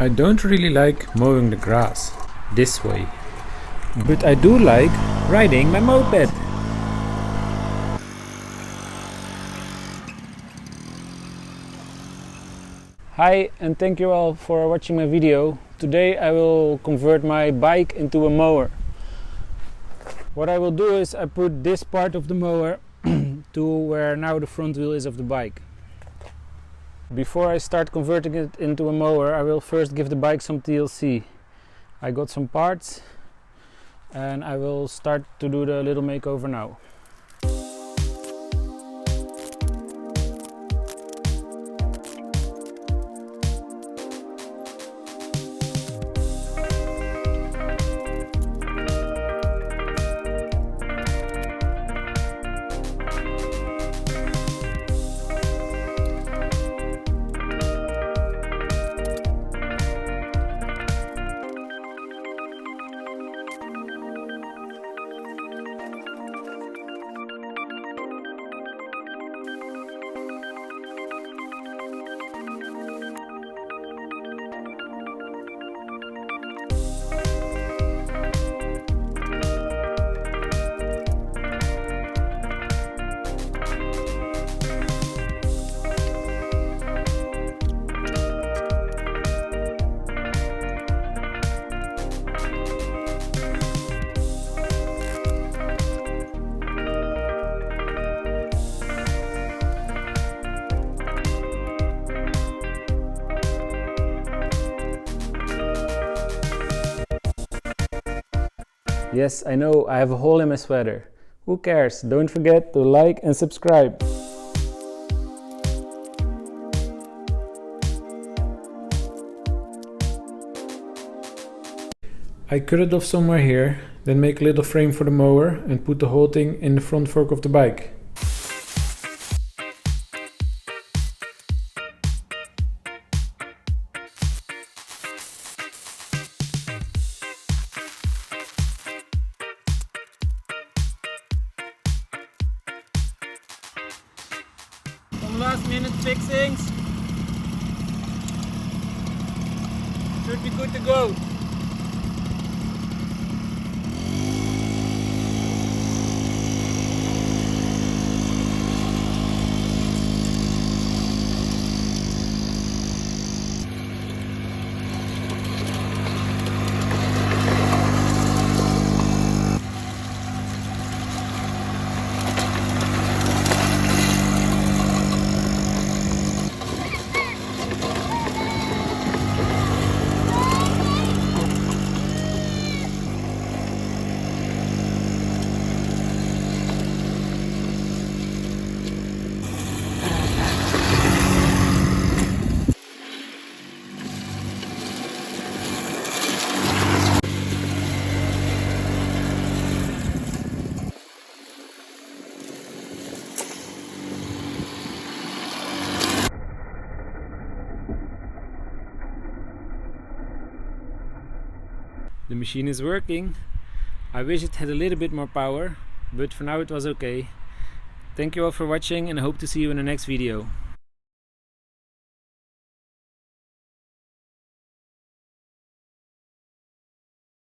I don't really like mowing the grass this way, but I do like riding my moped. Hi, and thank you all for watching my video. Today I will convert my bike into a mower. What I will do is I put this part of the mower to where now the front wheel is of the bike. Before I start converting it into a mower, I will first give the bike some TLC. I got some parts and I will start to do the little makeover now. Yes, I know, I have a hole in my sweater. Who cares? Don't forget to like and subscribe. I cut it off somewhere here, then make a little frame for the mower and put the whole thing in the front fork of the bike. Some last minute fixings. Should be good to go. The machine is working. I wish it had a little bit more power, but for now it was okay. Thank you all for watching and I hope to see you in the next video.